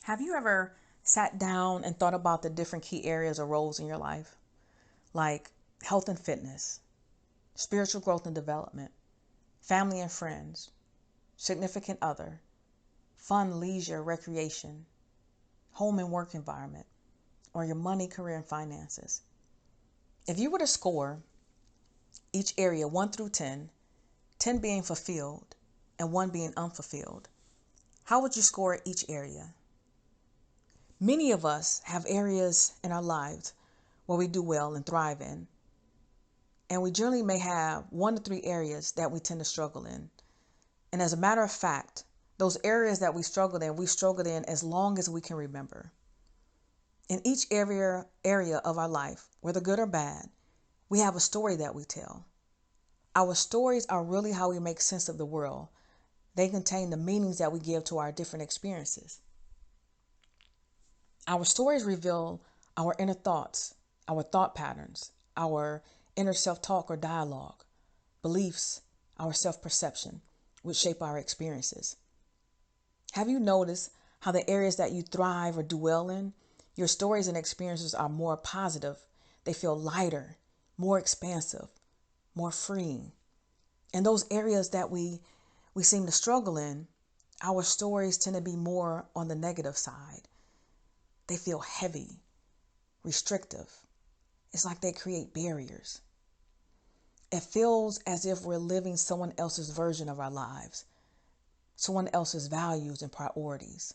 Have you ever sat down and thought about the different key areas or roles in your life? Like health and fitness, spiritual growth and development, family and friends, significant other, fun, leisure, recreation, home and work environment, or your money, career, and finances. If you were to score each area 1 through 10, 10 being fulfilled and 1 being unfulfilled, how would you score each area? Many of us have areas in our lives where we do well and thrive in, and we generally may have 1 to 3 areas that we tend to struggle in. And as a matter of fact, those areas that we struggled in as long as we can remember. In each area of our life, whether good or bad, we have a story that we tell. Our stories are really how we make sense of the world. They contain the meanings that we give to our different experiences. Our stories reveal our inner thoughts, our thought patterns, our inner self-talk or dialogue, beliefs, our self-perception, which shape our experiences. Have you noticed how the areas that you thrive or do well in, your stories and experiences are more positive? They feel lighter, more expansive, more freeing. And those areas that we seem to struggle in, our stories tend to be more on the negative side. They feel heavy, restrictive. It's like they create barriers. It feels as if we're living someone else's version of our lives, someone else's values and priorities.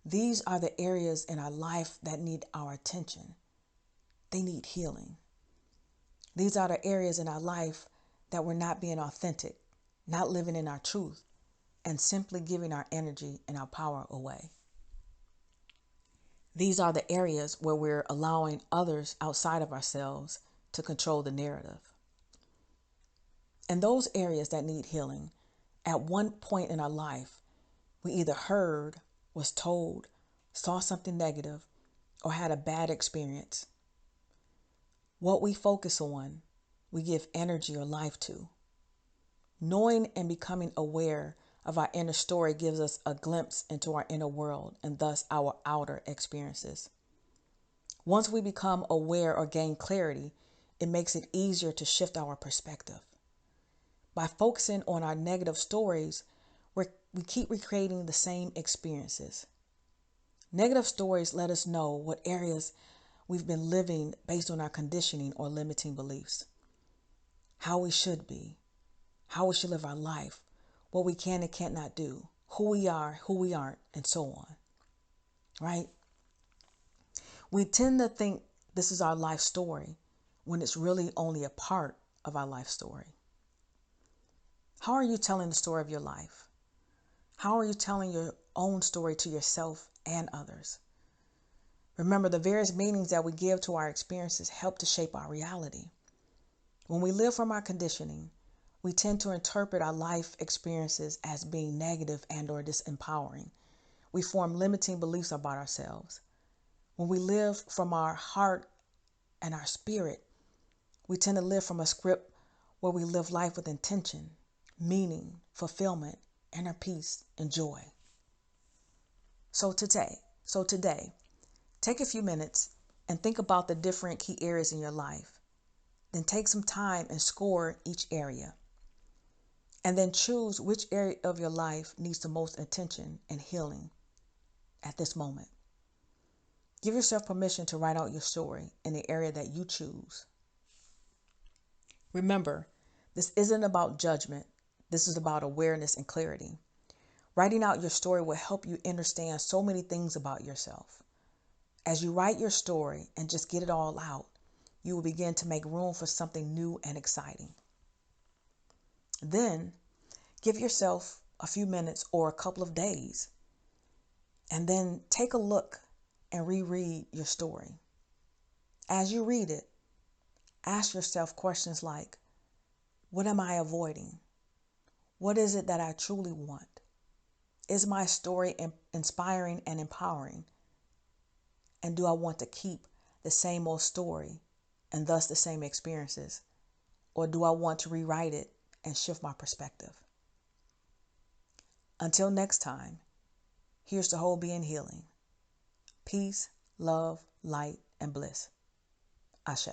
These are the areas in our life that need our attention. They need healing. These are the areas in our life that we're not being authentic, not living in our truth, and simply giving our energy and our power away. These are the areas where we're allowing others outside of ourselves to control the narrative. And those areas that need healing, at one point in our life, we either heard, was told, saw something negative, or had a bad experience. What we focus on, we give energy or life to. Knowing and becoming aware of our inner story gives us a glimpse into our inner world and thus our outer experiences. Once we become aware or gain clarity, it makes it easier to shift our perspective. By focusing on our negative stories, we keep recreating the same experiences. Negative stories let us know what areas we've been living based on our conditioning or limiting beliefs, how we should be, how we should live our life, what we can and can't not do, who we are, who we aren't, and so on. Right? We tend to think this is our life story when it's really only a part of our life story. How are you telling the story of your life? How are you telling your own story to yourself and others? Remember, the various meanings that we give to our experiences help to shape our reality. When we live from our conditioning, we tend to interpret our life experiences as being negative and or disempowering. We form limiting beliefs about ourselves. When we live from our heart and our spirit, we tend to live from a script where we live life with intention, meaning, fulfillment, inner peace, and joy. So today, take a few minutes and think about the different key areas in your life. Then take some time and score each area. And then choose which area of your life needs the most attention and healing at this moment. Give yourself permission to write out your story in the area that you choose. Remember, this isn't about judgment. This is about awareness and clarity. Writing out your story will help you understand so many things about yourself. As you write your story and just get it all out, you will begin to make room for something new and exciting. Then, give yourself a few minutes or a couple of days, and then take a look and reread your story. As you read it, ask yourself questions like, what am I avoiding? What is it that I truly want? Is my story inspiring and empowering? And do I want to keep the same old story and thus the same experiences? Or do I want to rewrite it and shift my perspective? Until next time, Here's to whole being healing. Peace, love, light, and bliss. Ashe.